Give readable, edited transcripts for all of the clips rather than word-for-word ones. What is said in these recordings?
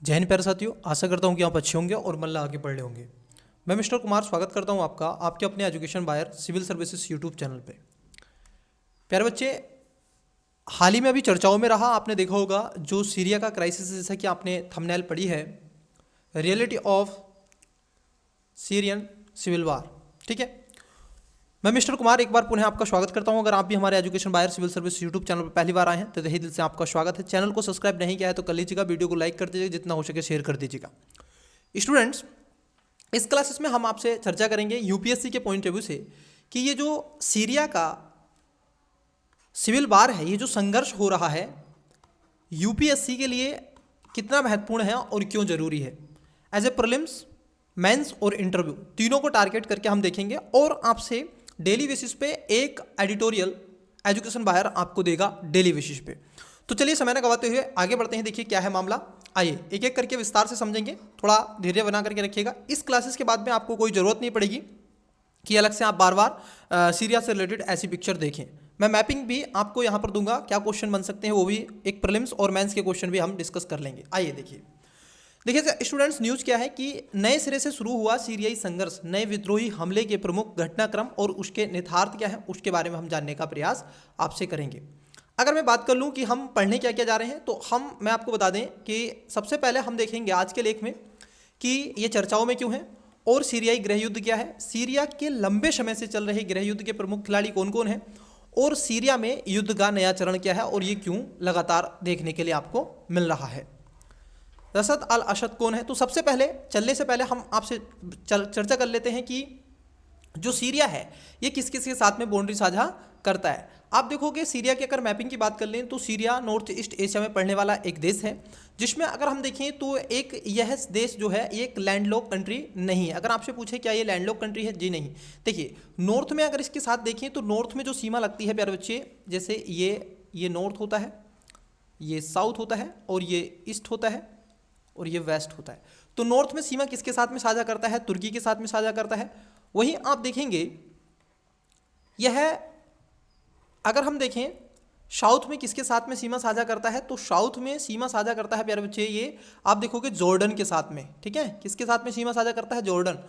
जय हिंद प्यारे साथियों, आशा करता हूँ कि आप अच्छे होंगे और मन लगा के पढ़ रहे होंगे। मैं मिस्टर कुमार स्वागत करता हूँ आपका आपके अपने education buyer civil services YouTube channel पे। प्यारे बच्चे, हाल ही में अभी चर्चाओं में रहा, आपने देखा होगा जो सीरिया का क्राइसिस, जैसा कि आपने थंबनेल पढ़ी है, reality of Syrian civil war. ठीक है, मैं मिस्टर कुमार एक बार पुनः आपका स्वागत करता हूं। अगर आप भी हमारे education buyer civil service YouTube channel पर पहली बार आए हैं तो तहे दिल से आपका स्वागत है। चैनल को सब्सक्राइब नहीं किया है तो कर लीजिएगा, वीडियो को लाइक कर दीजिएगा, जितना हो सके शेयर कर दीजिएगा। स्टूडेंट्स, इस क्लासेस में हम आपसे चर्चा करेंगे यूपीएससी के पॉइंट ऑफ व्यू से कि ये जो सीरिया का सिविल वार है, ये जो संघर्ष हो रहा है, यूपीएससी के लिए कितना महत्वपूर्ण है और क्यों जरूरी है। एज ए प्रीलिम्स, मेंस और इंटरव्यू तीनों को टारगेट करके हम देखेंगे और आपसे डेली बेसिस पे एक एडिटोरियल एजुकेशन बाहर आपको देगा डेली बेसिस पे। तो चलिए समय न गवाते हुए आगे बढ़ते हैं। देखिए क्या है मामला, आइए एक एक करके विस्तार से समझेंगे। थोड़ा धैर्य बना करके रखिएगा। इस क्लासेस के बाद में आपको कोई ज़रूरत नहीं पड़ेगी कि अलग से आप बार बार सीरिया से रिलेटेड ऐसी पिक्चर देखें। मैं मैपिंग भी आपको यहाँ पर दूंगा, क्या क्वेश्चन बन सकते हैं वो भी एक प्रीलिम्स और मेंस के क्वेश्चन भी हम डिस्कस कर लेंगे। आइए देखिए स्टूडेंट्स, न्यूज़ क्या है कि नए सिरे से शुरू हुआ सीरियाई संघर्ष, नए विद्रोही हमले के प्रमुख घटनाक्रम और उसके निहितार्थ क्या है उसके बारे में हम जानने का प्रयास आपसे करेंगे। अगर मैं बात कर लूँ कि हम पढ़ने क्या क्या जा रहे हैं, तो मैं आपको बता दें कि सबसे पहले हम देखेंगे आज के लेख में कि ये चर्चाओं में क्यों है और सीरियाई गृह युद्ध क्या है, सीरिया के लंबे समय से चल रहे गृह युद्ध के प्रमुख खिलाड़ी कौन कौन हैं और सीरिया में युद्ध का नया चरण क्या है और ये क्यों लगातार देखने के लिए आपको मिल रहा है। रसद अल अशद कौन है? तो सबसे पहले चलने से पहले हम आपसे चर्चा कर लेते हैं कि जो सीरिया है ये किस किस के साथ में बाउंड्री साझा करता है। आप देखोगे सीरिया की अगर मैपिंग की बात कर लें तो सीरिया नॉर्थ ईस्ट एशिया में पड़ने वाला एक देश है, जिसमें अगर हम देखें तो एक यह देश जो है ये एक लैंडलॉक कंट्री नहीं है। अगर आपसे पूछे क्या ये लैंडलॉक कंट्री है, जी नहीं। देखिए नॉर्थ में अगर इसके साथ देखें तो नॉर्थ में जो सीमा लगती है प्यारे बच्चे, जैसे ये नॉर्थ होता है, ये साउथ होता है और ये ईस्ट होता है और ये वेस्ट होता है। तो नॉर्थ में सीमा किसके साथ में साझा करता है? तुर्की के साथ में साझा करता है। वहीं आप देखेंगे यह, अगर हम देखें साउथ में किसके साथ में सीमा साझा करता है, तो साउथ में सीमा साझा करता है प्यारे बच्चे, ये आप देखोगे जॉर्डन के साथ में। ठीक है, किसके साथ में सीमा साझा करता है? जॉर्डन।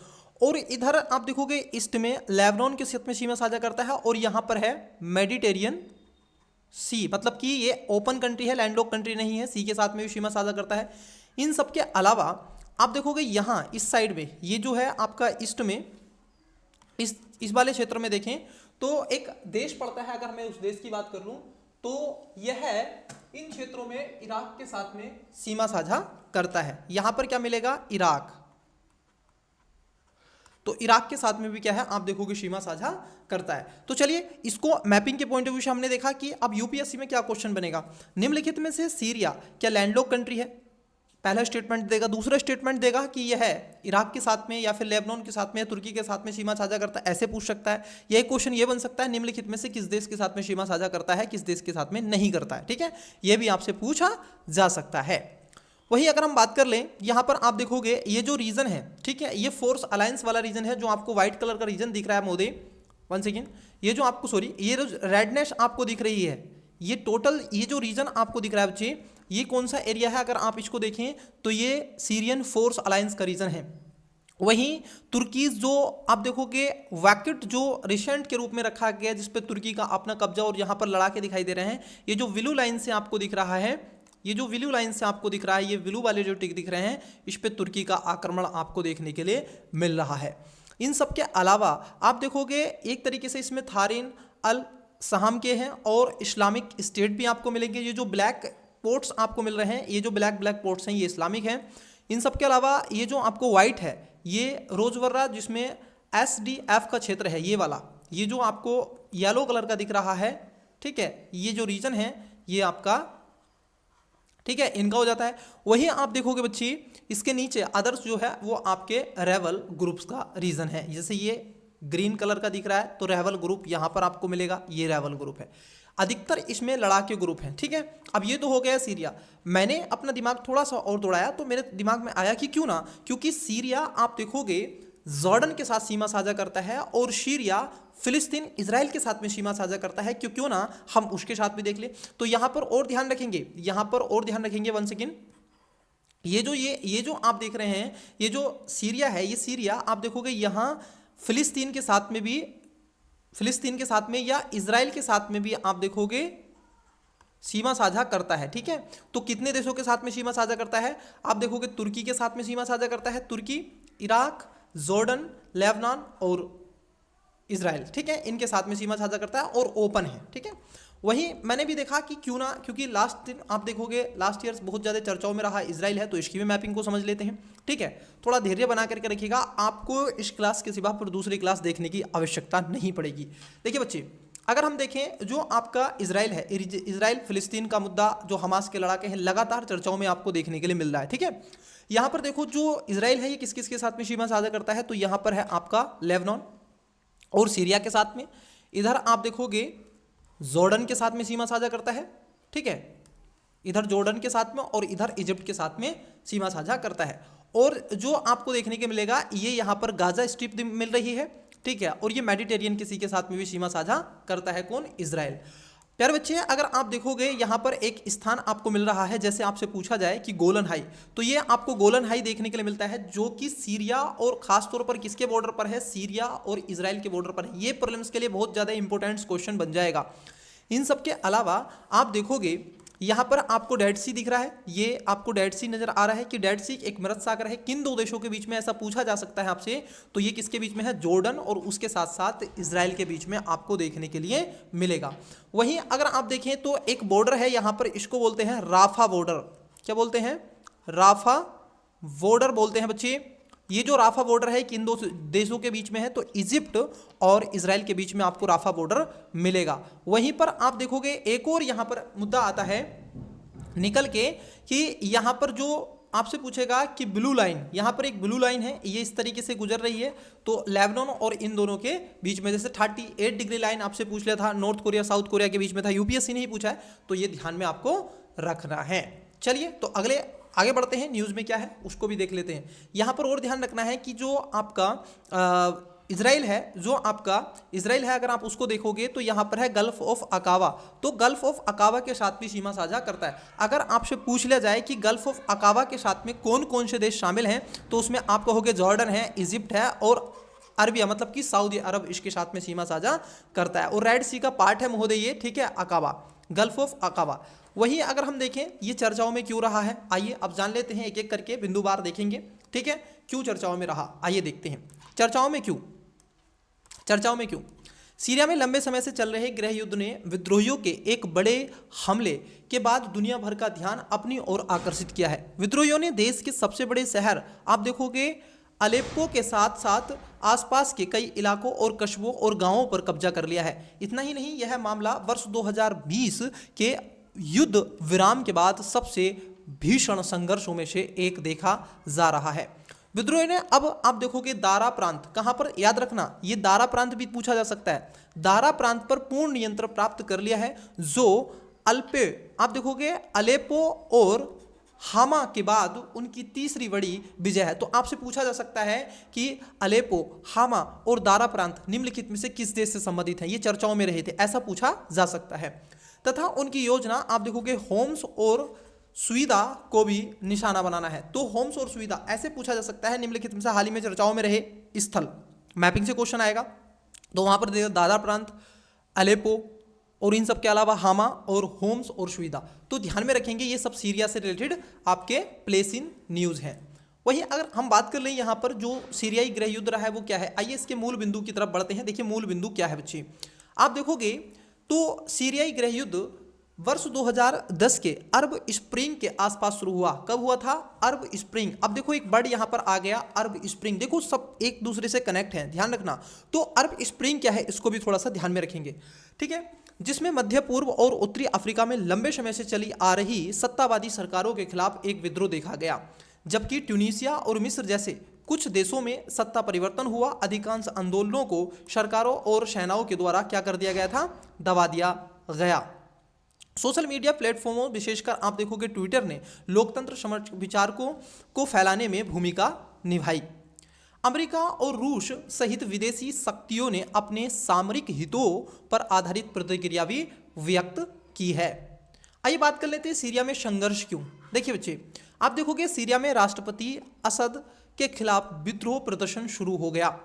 और इधर आप देखोगे ईस्ट में लेबनान के साथ में सीमा साझा करता है और यहाँ पर है मेडिटेरियन सी, मतलब कि ये ओपन कंट्री है, लैंडलॉक कंट्री नहीं है, सी के साथ में भी सीमा साझा करता है। इन सब के अलावा आप देखोगे यहाँ इस साइड में ये जो है आपका ईस्ट में इस वाले क्षेत्र में देखें तो एक देश पड़ता है। अगर मैं उस देश की बात कर लूँ तो यह इन क्षेत्रों में इराक के साथ में सीमा साझा करता है। यहाँ पर क्या मिलेगा? इराक। तो इराक के साथ में भी क्या है आप देखोगे सीमा साझा करता है। तो चलिए इसको मैपिंग के पॉइंट ऑफ व्यू से हमने देखा कि अब यूपीएससी में क्या क्वेश्चन बनेगा। निम्नलिखित में से सीरिया क्या लैंडलॉक कंट्री है? पहला स्टेटमेंट देगा। दूसरा स्टेटमेंट देगा कि यह है इराक के साथ में या फिर लेबनान के साथ में या तुर्की के साथ में सीमा साझा करता है, ऐसे पूछ सकता है। यह क्वेश्चन ये बन सकता है निम्नलिखित में से किस देश के साथ में सीमा साझा करता है, किस देश के साथ में नहीं करता है। ठीक है, यह भी आपसे पूछा जा सकता है। वहीं अगर हम बात कर लें यहाँ पर आप देखोगे ये जो रीजन है, ठीक है, ये फोर्स अलायंस वाला रीजन है, जो आपको व्हाइट कलर का रीजन दिख रहा है मोदी, वन सेकेंड, ये जो आपको ये जो रेडनेस आपको दिख रही है, ये टोटल ये जो रीजन आपको दिख रहा है बच्चे, ये कौन सा एरिया है? अगर आप इसको देखें तो ये सीरियन फोर्स अलायंस का रीजन है। वहीं तुर्कीज जो आप देखोगे वैकेट जो रिसेंट के रूप में रखा गया, जिस पे तुर्की का अपना कब्जा और यहाँ पर लड़ाके दिखाई दे रहे हैं, ये जो विलू लाइन से आपको दिख रहा है, ये जो विलू लाइन से आपको दिख रहा है, ये विलू वाले जो टिक दिख रहे हैं, इस पे तुर्की का आक्रमण आपको देखने के लिए मिल रहा है। इन सब के अलावा आप देखोगे एक तरीके से इसमें थारिन अल सहाम के हैं और इस्लामिक स्टेट भी आपको मिलेंगे। ये जो ब्लैक पोर्ट्स आपको मिल रहे हैं, ये जो ब्लैक पोर्ट्स हैं, ये इस्लामिक हैं। इन सब के अलावा ये जो आपको वाइट है, ये रोजवर्रा, जिसमें SDF का क्षेत्र है, ये वाला, ये जो आपको येलो कलर का दिख रहा है, ठीक है, ये जो रीजन है ये आपका, ठीक है, इनका हो जाता है। वही आप देखोगे बच्ची इसके नीचे अदर्स जो है वो आपके रेबल ग्रुप्स का रीजन है। जैसे ये ग्रीन कलर का दिख रहा है तो रेबल ग्रुप यहाँ पर आपको मिलेगा, ये रेबल ग्रुप है। अधिकतर इसमें लड़ाके ग्रुप हैं। ठीक है, अब ये तो हो गया सीरिया। मैंने अपना दिमाग थोड़ा सा और दौड़ाया तो मेरे दिमाग में आया कि क्यों ना, क्योंकि सीरिया आप देखोगे जॉर्डन के साथ सीमा साझा करता है और सीरिया फिलिस्तीन इजराइल के साथ में सीमा साझा करता है, क्यों ना हम उसके साथ भी देख ले। तो यहाँ पर और ध्यान रखेंगे, यहाँ पर और ध्यान रखेंगे, वन सेकेंड, ये जो आप देख रहे हैं, ये जो सीरिया है, ये सीरिया आप देखोगे यहाँ फिलिस्तीन के साथ में भी, फिलिस्तीन के साथ में या इजराइल के साथ में भी आप देखोगे सीमा साझा करता है। ठीक है, तो कितने देशों के साथ में सीमा साझा करता है? आप देखोगे तुर्की के साथ में सीमा साझा करता है, तुर्की, इराक, जॉर्डन, लेबनान और इजराइल। ठीक है, इनके साथ में सीमा साझा करता है और ओपन है। ठीक है, वहीं मैंने भी देखा कि क्यों ना, क्योंकि लास्ट दिन आप देखोगे लास्ट ईयर बहुत ज़्यादा चर्चाओं में रहा इजराइल है, तो इसकी भी मैपिंग को समझ लेते हैं। ठीक है, थोड़ा धैर्य बना करके रखिएगा, आपको इस क्लास के सिवा पर दूसरी क्लास देखने की आवश्यकता नहीं पड़ेगी। देखिए बच्चे, अगर हम देखें जो आपका इजराइल है, इजराइल फिलिस्तीन का मुद्दा जो हमास के लड़ाके हैं लगातार चर्चाओं में आपको देखने के लिए मिल रहा है। ठीक है, यहाँ पर देखो जो इजराइल है ये किस किस के साथ में सीमा साझा करता है, तो यहाँ पर है आपका लेबनान और सीरिया के साथ में। इधर आप देखोगे जॉर्डन के साथ में सीमा साझा करता है। ठीक है, इधर जॉर्डन के साथ में और इधर इजिप्ट के साथ में सीमा साझा करता है। और जो आपको देखने के मिलेगा ये यहाँ पर गाजा स्ट्रिप मिल रही है। ठीक है, और ये मेडिटेरियन किसी के साथ में भी सीमा साझा करता है, कौन? इजराइल। प्यारे बच्चे, अगर आप देखोगे यहाँ पर एक स्थान आपको मिल रहा है, जैसे आपसे पूछा जाए कि गोलन हाई, तो ये आपको गोलन हाई देखने के लिए मिलता है जो कि सीरिया और खास तौर पर किसके बॉर्डर पर है? सीरिया और इजराइल के बॉर्डर पर है। ये प्रीलिम्स के लिए बहुत ज़्यादा इंपॉर्टेंट क्वेश्चन बन जाएगा। इन सब के अलावा आप देखोगे यहाँ पर आपको डेड सी दिख रहा है, ये आपको डेड सी नजर आ रहा है कि डेड सी एक मृत सागर है। किन दो देशों के बीच में, ऐसा पूछा जा सकता है आपसे, तो ये किसके बीच में है? जॉर्डन और उसके साथ साथ इजराइल के बीच में आपको देखने के लिए मिलेगा। वहीं अगर आप देखें तो एक बॉर्डर है यहाँ पर, इसको बोलते हैं राफा बॉर्डर। क्या बोलते हैं? राफा बॉर्डर बोलते हैं बच्चे। ये जो राफा बॉर्डर है किन दो देशों के बीच में है? तो इजिप्ट और इजराइल के बीच में आपको राफा बॉर्डर मिलेगा। वहीं पर आप देखोगे एक और यहाँ पर मुद्दा आता है निकल के कि यहाँ पर जो आपसे पूछेगा कि ब्लू लाइन, यहाँ पर एक ब्लू लाइन है, ये इस तरीके से गुजर रही है, तो लेबनान और इन दोनों के बीच में, जैसे 38 डिग्री लाइन आपसे पूछ लिया था, नॉर्थ कोरिया साउथ कोरिया के बीच में था, यूपीएससी ने ही पूछा है, तो ये ध्यान में आपको रखना है। चलिए तो आगे बढ़ते हैं, न्यूज़ में क्या है उसको भी देख लेते हैं। यहाँ पर और ध्यान रखना है कि जो आपका इजराइल है, जो आपका इजराइल है अगर आप उसको देखोगे तो यहाँ पर है गल्फ ऑफ अकावा, तो गल्फ ऑफ अकावा के साथ भी सीमा साझा करता है। अगर आपसे पूछ लिया जाए कि गल्फ ऑफ अकावा के साथ में कौन कौन से देश शामिल हैं, तो उसमें आप कहोगे जॉर्डन है, इजिप्ट है और अरबिया मतलब कि सऊदी अरब इसके साथ में सीमा साझा करता है। और रेड सी का पार्ट है महोदय ये, ठीक है, अकावा, गल्फ ऑफ अकावा। वहीं अगर हम देखें ये चर्चाओं में क्यों रहा है, आइए अब जान लेते हैं, एक एक करके बिंदुवार देखेंगे। ठीक है, क्यों चर्चाओं में रहा, आइए देखते हैं चर्चाओं में क्यों। सीरिया में लंबे समय से चल रहे गृह युद्ध ने विद्रोहियों के एक बड़े हमले के बाद दुनिया भर का ध्यान अपनी ओर आकर्षित किया है। विद्रोहियों ने देश के सबसे बड़े शहर आप देखोगे अलेप्पो के साथ साथ आसपास के कई इलाकों और कस्बों और गांवों पर कब्जा कर लिया है। इतना ही नहीं, यह मामला वर्ष 2020 के युद्ध विराम के बाद सबसे भीषण संघर्षों में से एक देखा जा रहा है। विद्रोह ने अब आप देखोगे दारा प्रांत, कहां पर, याद रखना ये दारा प्रांत भी पूछा जा सकता है, दारा प्रांत पर पूर्ण नियंत्रण प्राप्त कर लिया है, जो अल्पे आप देखोगे अलेप्पो और हामा के बाद उनकी तीसरी बड़ी विजय है। तो आपसे पूछा जा सकता है कि अलेप्पो, हामा और दारा प्रांत निम्नलिखित में से किस देश से संबंधित हैं, ये चर्चाओं में रहे थे, ऐसा पूछा जा सकता है। तथा उनकी योजना आप देखोगे होम्स और सुविधा को भी निशाना बनाना है। तो होम्स और सुविधा ऐसे पूछा जा सकता है, निम्नलिखित में से हाल ही में चर्चाओं में रहे स्थल, मैपिंग से क्वेश्चन आएगा, तो वहां पर दारा प्रांत, अलेप्पो और इन सब के अलावा हामा और होम्स और सुविधा। तो ध्यान में रखेंगे ये सब सीरिया से रिलेटेड आपके प्लेस इन न्यूज़ हैं। वहीं अगर हम बात कर लें यहाँ पर जो सीरियाई गृह युद्ध रहा है वो क्या है, आइए इसके मूल बिंदु की तरफ बढ़ते हैं। देखिए मूल बिंदु क्या है बच्चे, आप देखोगे तो सीरियाई गृह युद्ध वर्ष 2010 के अरब स्प्रिंग के आसपास शुरू हुआ। कब हुआ था? अरब स्प्रिंग। अब देखो एक वर्ड यहाँ पर आ गया, अरब स्प्रिंग, देखो सब एक दूसरे से कनेक्ट हैं, ध्यान रखना। तो अरब स्प्रिंग क्या है इसको भी थोड़ा सा ध्यान में रखेंगे, ठीक है, जिसमें मध्य पूर्व और उत्तरी अफ्रीका में लंबे समय से चली आ रही सत्तावादी सरकारों के खिलाफ एक विद्रोह देखा गया, जबकि ट्यूनीसिया और मिस्र जैसे कुछ देशों में सत्ता परिवर्तन हुआ। अधिकांश आंदोलनों को सरकारों और सेनाओं के द्वारा क्या कर दिया गया था? दबा दिया गया। सोशल मीडिया प्लेटफॉर्मों विशेषकर आप देखोगे ट्विटर ने लोकतंत्र समर्थ विचारकों को फैलाने में भूमिका निभाई। अमेरिका और रूस सहित विदेशी शक्तियों ने अपने सामरिक हितों पर आधारित प्रतिक्रिया भी व्यक्त की है। आइए बात कर लेते हैं सीरिया में संघर्ष क्यों। देखिए बच्चे, आप देखोगे सीरिया में राष्ट्रपति असद के खिलाफ विद्रोह प्रदर्शन शुरू हो गया।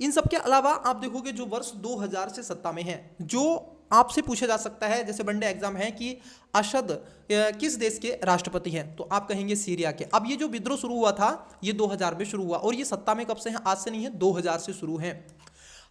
इन सब के अलावा आप देखोगे जो वर्ष 2000 से सत्ता में है, जो आपसे पूछा जा सकता है, जैसे वनडे एग्जाम है कि असद किस देश के राष्ट्रपति हैं, तो आप कहेंगे सीरिया के। अब ये जो विद्रोह शुरू हुआ था ये 2000 में शुरू हुआ और ये सत्ता में कब से है? आज से नहीं है, 2000 से शुरू है।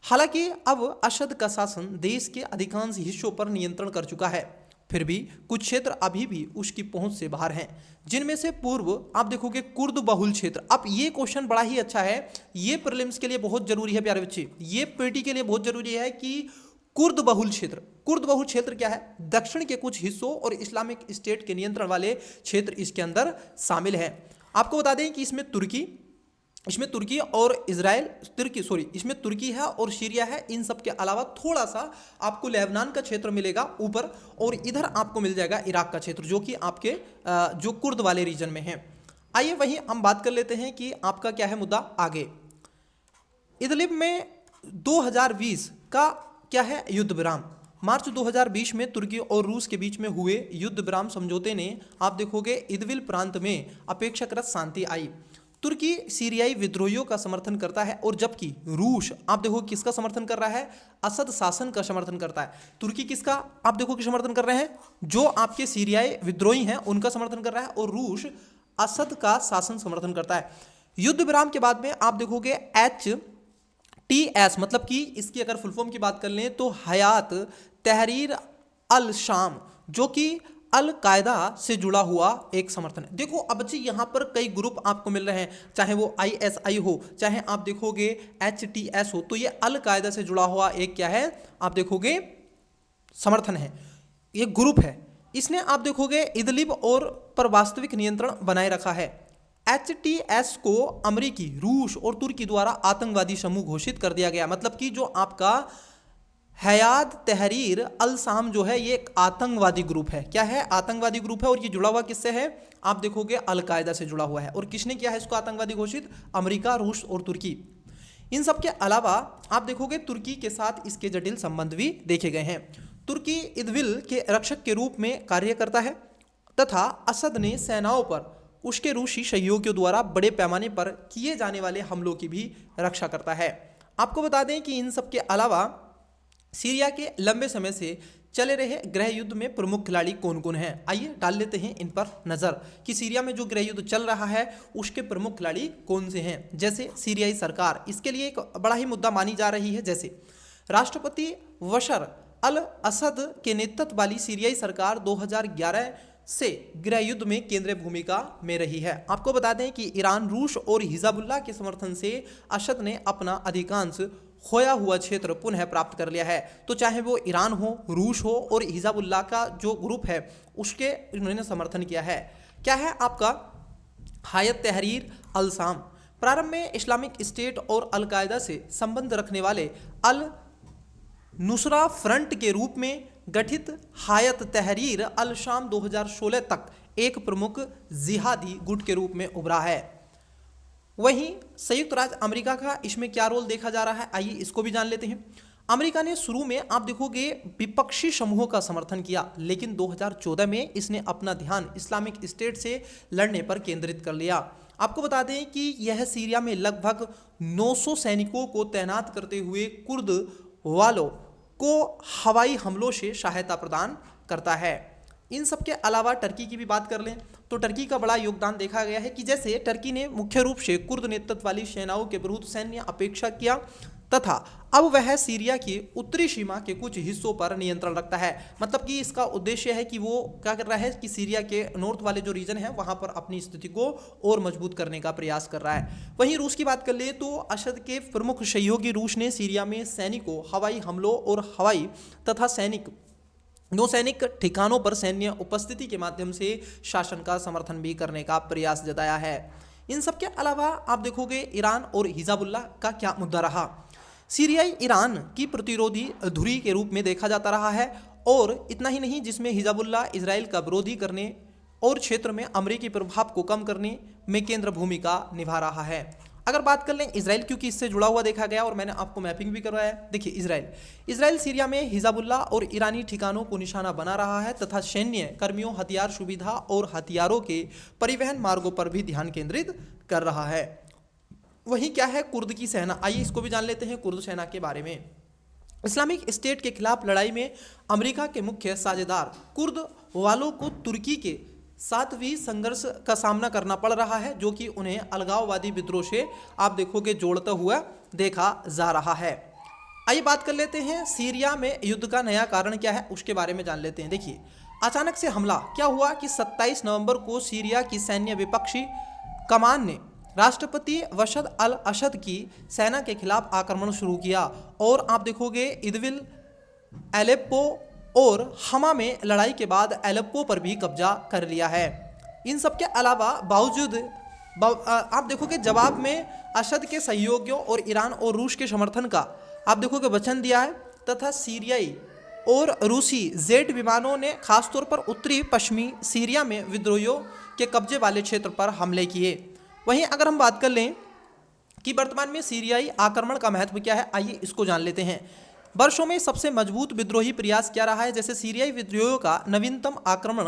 हालांकि अब असद का शासन देश के अधिकांश हिस्सों पर नियंत्रण कर चुका है, फिर भी कुछ क्षेत्र अभी भी उसकी पहुंच से बाहर हैं, जिनमें से पूर्व आप देखोगे कुर्द बहुल क्षेत्र। अब ये क्वेश्चन बड़ा ही अच्छा है, ये प्रीलिम्स के लिए बहुत जरूरी है प्यारे बच्चे, ये पीटी के लिए बहुत जरूरी है कि कुर्द बहुल क्षेत्र, कुर्द बहुल क्षेत्र क्या है? दक्षिण के कुछ हिस्सों और इस्लामिक स्टेट के नियंत्रण वाले क्षेत्र इसके अंदर शामिल है। आपको बता दें कि इसमें तुर्की और इजराइल, इसमें तुर्की है और सीरिया है। इन सब के अलावा थोड़ा सा आपको लेबनान का क्षेत्र मिलेगा ऊपर, और इधर आपको मिल जाएगा इराक का क्षेत्र, जो कि आपके जो कुर्द वाले रीजन में है। आइए वहीं हम बात कर लेते हैं कि आपका क्या है मुद्दा आगे। इदलिब में 2020 का क्या है? युद्ध विराम। मार्च 2020 में तुर्की और रूस के बीच में हुए युद्ध विराम समझौते ने आप देखोगे इदबिल प्रांत में अपेक्षाकृत शांति आई। तुर्की सीरियाई विद्रोहियों का समर्थन करता है, और जबकि रूस आप देखो किसका समर्थन कर रहा है? असद शासन का समर्थन करता है। तुर्की किसका आप देखो कि समर्थन कर रहे हैं? जो आपके सीरियाई विद्रोही हैं उनका समर्थन कर रहा है, और रूस असद का शासन समर्थन करता है। युद्ध विराम के बाद में आप देखोगे HTS, मतलब कि इसकी अगर फुल फॉर्म की बात कर लें तो हयात तहरीर अल शाम, जो कि अल कायदा से जुड़ा हुआ एक समर्थन है। देखो अब बच्चे यहाँ पर कई ग्रुप आपको मिल रहे हैं, चाहे वो ISI हो, चाहे आप देखोगे HTS हो, तो ये अल कायदा से जुड़ा हुआ एक क्या है? आप देखोगे समर्थन है, ये ग्रुप है। इसने आप देखोगे इदलिब और पर वास्तविक नियंत्रण बनाए रखा है। HTS को अमेरिकी, रूस और तुर्की द्वारा आतंकवादी समूह घोषित कर दिया गया। मतलब कि जो आपका हयात तहरीर अल शाम जो है ये एक आतंकवादी ग्रुप है। क्या है? आतंकवादी ग्रुप है, और ये जुड़ा हुआ किससे है? आप देखोगे अल कायदा से जुड़ा हुआ है। और किसने किया है इसको आतंकवादी घोषित? अमेरिका, रूस और तुर्की। इन सब के अलावा आप देखोगे तुर्की के साथ इसके जटिल संबंध भी देखे गए हैं। तुर्की इदबिल के रक्षक के रूप में कार्य करता है तथा असद ने सेनाओं पर उसके रूसी सहयोगियों द्वारा बड़े पैमाने पर किए जाने वाले हमलों की भी रक्षा करता है। आपको बता दें कि इन सब के अलावा सीरिया के लंबे समय से चले रहे गृह युद्ध में प्रमुख खिलाड़ी कौन कौन हैं? आइए डाल लेते हैं इन पर नज़र कि सीरिया में जो गृह युद्ध चल रहा है उसके प्रमुख खिलाड़ी कौन से हैं। जैसे सीरियाई सरकार, इसके लिए एक बड़ा ही मुद्दा मानी जा रही है। जैसे राष्ट्रपति बशर अल असद के नेतृत्व वाली सीरियाई सरकार 2011 से गृह युद्ध में केंद्रीय भूमिका में रही है। आपको बता दें कि ईरान, रूस और हिजबुल्लाह के समर्थन से असद ने अपना अधिकांश खोया हुआ क्षेत्र पुनः प्राप्त कर लिया है। तो चाहे वो ईरान हो, रूस हो और हिजबुल्लाह का जो ग्रुप है उसके उन्होंने समर्थन किया है। क्या है आपका? हयात तहरीर अल शाम। प्रारंभ में इस्लामिक स्टेट और अल कायदा से संबंध रखने वाले अल नुसरा फ्रंट के रूप में गठित हयात तहरीर अल शाम 2016 तक एक प्रमुख जिहादी गुट के रूप में उभरा है। वहीं संयुक्त राज्य अमेरिका का इसमें क्या रोल देखा जा रहा है, आइए इसको भी जान लेते हैं। अमेरिका ने शुरू में आप देखोगे विपक्षी समूहों का समर्थन किया, लेकिन 2014 में इसने अपना ध्यान इस्लामिक स्टेट से लड़ने पर केंद्रित कर लिया। आपको बता दें कि यह सीरिया में लगभग 900 सैनिकों को तैनात करते हुए कुर्द वालों को हवाई हमलों से सहायता प्रदान करता है। इन सब के अलावा टर्की की भी बात कर लें तो टर्की का बड़ा योगदान देखा गया है कि जैसे टर्की ने मुख्य रूप से कुर्द नेतृत्व वाली सेनाओं के विरुद्ध सैन्य अपेक्षा किया तथा अब वह सीरिया की उत्तरी सीमा के कुछ हिस्सों पर नियंत्रण रखता है। मतलब कि इसका उद्देश्य है कि वो क्या कर रहा है कि सीरिया के नॉर्थ वाले जो रीजन है वहां पर अपनी स्थिति को और मजबूत करने का प्रयास कर रहा है। वहीं रूस की बात कर ले तो असद के प्रमुख सहयोगी रूस ने सीरिया में सैनिकों, हवाई हमलों और हवाई तथा नौसैनिक ठिकानों पर सैन्य उपस्थिति के माध्यम से शासन का समर्थन भी करने का प्रयास जताया है। इन सब के अलावा आप देखोगे ईरान और हिजबुल्लाह का क्या मुद्दा रहा। सीरियाई ईरान की प्रतिरोधी धुरी के रूप में देखा जाता रहा है, और इतना ही नहीं जिसमें हिजबुल्लाह इजराइल का विरोधी करने और क्षेत्र में अमेरिकी प्रभाव को कम करने में केंद्र भूमिका निभा रहा है। अगर बात कर लें इसराइल, क्योंकि इससे जुड़ा हुआ देखा गया और मैंने आपको मैपिंग भी करवाया है। देखिए इसराइल सीरिया में हिजबुल्लाह और ईरानी ठिकानों को निशाना बना रहा है तथा सैन्य कर्मियों, हथियार सुविधा और हथियारों के परिवहन मार्गों पर भी ध्यान केंद्रित कर रहा है। वहीं क्या है कुर्द की सेना, आइए इसको भी जान लेते हैं कुर्द सेना के बारे में। इस्लामिक स्टेट के खिलाफ लड़ाई में अमेरिका के मुख्य साझेदार कुर्द वालों को तुर्की के साथ भी संघर्ष का सामना करना पड़ रहा है, जो कि उन्हें अलगाववादी विद्रोह से आप देखोगे जोड़ता हुआ देखा जा रहा है। आइए बात कर लेते हैं सीरिया में युद्ध का नया कारण क्या है, उसके बारे में जान लेते हैं। देखिए अचानक से हमला क्या हुआ कि 27 नवंबर को सीरिया की सैन्य विपक्षी कमान ने राष्ट्रपति बशर अल असद की सेना के खिलाफ आक्रमण शुरू किया और आप देखोगे इदबिल, एलेप्पो और हमा में लड़ाई के बाद एलेप्पो पर भी कब्जा कर लिया है। इन सब के अलावा आप देखोगे जवाब में असद के सहयोगियों और ईरान और रूस के समर्थन का आप देखोगे वचन दिया है तथा सीरियाई और रूसी जेट विमानों ने खासतौर पर उत्तरी पश्चिमी सीरिया में विद्रोहियों के कब्जे वाले क्षेत्र पर हमले किए। वहीं अगर हम बात कर लें कि वर्तमान में सीरियाई आक्रमण का महत्व क्या है, आइए इसको जान लेते हैं। वर्षों में सबसे मजबूत विद्रोही प्रयास क्या रहा है, जैसे सीरियाई विद्रोहियों का नवीनतम आक्रमण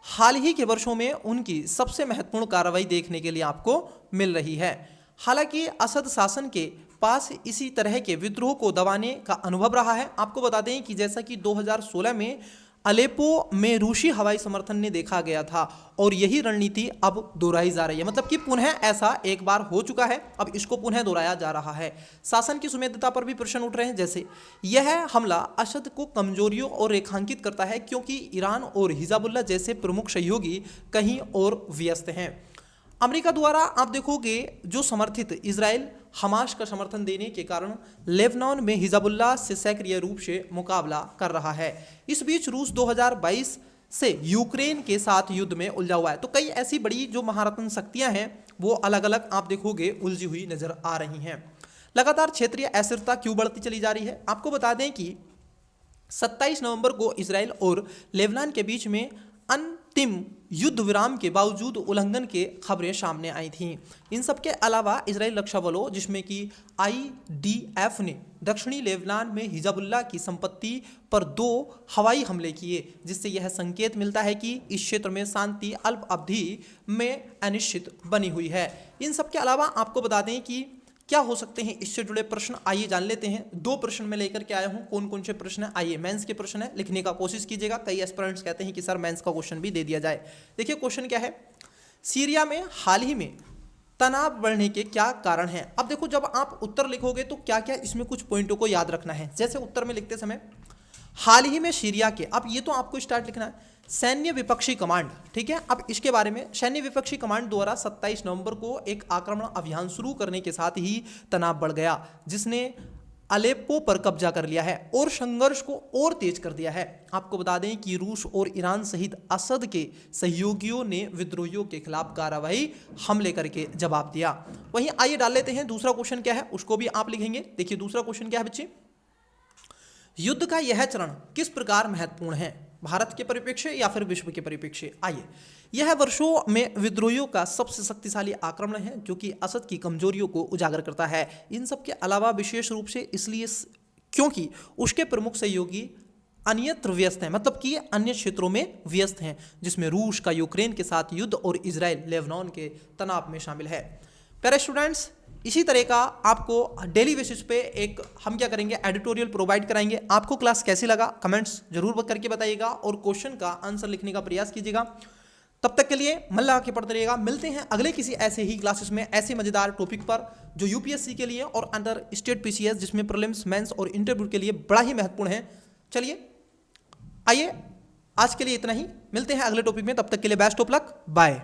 हाल ही के वर्षों में उनकी सबसे महत्वपूर्ण कार्रवाई देखने के लिए आपको मिल रही है। हालांकि असद शासन के पास इसी तरह के विद्रोह को दबाने का अनुभव रहा है। आपको बता दें कि जैसा कि 2016 में अलेप्पो में रूसी हवाई समर्थन ने देखा गया था और यही रणनीति अब दोहराई जा रही है, मतलब कि पुनः ऐसा एक बार हो चुका है, अब इसको पुनः दोहराया जा रहा है। शासन की सुमेधता पर भी प्रश्न उठ रहे हैं, जैसे यह हमला असद को कमजोरियों और रेखांकित करता है क्योंकि ईरान और हिजबुल्लाह जैसे प्रमुख सहयोगी कहीं और व्यस्त हैं। अमेरिका द्वारा आप देखोगे जो समर्थित इजराइल हमास का समर्थन देने के कारण लेबनान में हिजबुल्लाह से सक्रिय रूप से मुकाबला कर रहा है। इस बीच रूस 2022 से यूक्रेन के साथ युद्ध में उलझा हुआ है। तो कई ऐसी बड़ी जो महारत्न शक्तियां हैं वो अलग अलग आप देखोगे उलझी हुई नजर आ रही हैं। लगातार क्षेत्रीय अस्थिरता क्यों बढ़ती चली जा रही है, आपको बता दें कि 27 नवंबर को इसराइल और लेबनान के बीच में अंतिम युद्ध विराम के बावजूद उल्लंघन के खबरें सामने आई थीं। इन सब के अलावा इजराइल रक्षा बलों जिसमें कि IDF ने दक्षिणी लेबनान में हिजबुल्लाह की संपत्ति पर 2 हवाई हमले किए, जिससे यह संकेत मिलता है कि इस क्षेत्र में शांति अल्प अवधि में अनिश्चित बनी हुई है। इन सब के अलावा आपको बता दें कि क्या हो सकते हैं इससे जुड़े प्रश्न, आइए जान लेते हैं। 2 प्रश्न मैं लेकर के आया हूं, कौन कौन से प्रश्न है, आइए मेंस के प्रश्न है, लिखने का कोशिश कीजिएगा। कई एस्पिरेंट्स कहते हैं कि सर मेंस का क्वेश्चन भी दे दिया जाए। देखिए क्वेश्चन क्या है, सीरिया में हाल ही में तनाव बढ़ने के क्या कारण हैं। अब देखो जब आप उत्तर लिखोगे तो क्या क्या इसमें कुछ पॉइंटों को याद रखना है। जैसे उत्तर में लिखते समय हाल ही में सीरिया के, अब ये तो आपको स्टार्ट लिखना है, सैन्य विपक्षी कमांड, ठीक है। अब इसके बारे में सैन्य विपक्षी कमांड द्वारा 27 नवंबर को एक आक्रमण अभियान शुरू करने के साथ ही तनाव बढ़ गया, जिसने अलेप्पो पर कब्जा कर लिया है और संघर्ष को और तेज कर दिया है। आपको बता दें कि रूस और ईरान सहित असद के सहयोगियों ने विद्रोहियों के खिलाफ कार्रवाई हमले करके जवाब दिया। वहीं आइए डाल लेते हैं दूसरा क्वेश्चन क्या है, उसको भी आप लिखेंगे। देखिए दूसरा क्वेश्चन क्या है बच्चे, युद्ध का यह चरण किस प्रकार महत्वपूर्ण है, भारत के परिप्रेक्ष्य या फिर विश्व के परिप्रेक्ष्य। आइए, यह वर्षों में विद्रोहियों का सबसे शक्तिशाली आक्रमण है जो कि असद की कमजोरियों को उजागर करता है। इन सब के अलावा विशेष रूप से इसलिए क्योंकि उसके प्रमुख सहयोगी अन्यत्र व्यस्त हैं, मतलब कि अन्य क्षेत्रों में व्यस्त हैं, जिसमें रूस का यूक्रेन के साथ युद्ध और इजराइल लेबनान के तनाव में शामिल है। प्यारे स्टूडेंट्स, इसी तरह का आपको डेली बेसिस पे एक हम क्या करेंगे एडिटोरियल प्रोवाइड कराएंगे। आपको क्लास कैसी लगा कमेंट्स जरूर करके बताइएगा और क्वेश्चन का आंसर लिखने का प्रयास कीजिएगा। तब तक के लिए मन लगा के पढ़ते रहिएगा। मिलते हैं अगले किसी ऐसे ही क्लासेस में ऐसे मजेदार टॉपिक पर जो यूपीएससी के लिए और अंडर स्टेट पीसीएस जिसमें प्रीलिम्स, मेंस और इंटरव्यू के लिए बड़ा ही महत्वपूर्ण है। चलिए आइए आज के लिए इतना ही, मिलते हैं अगले टॉपिक में, तब तक के लिए बेस्ट ऑफ लक, बाय।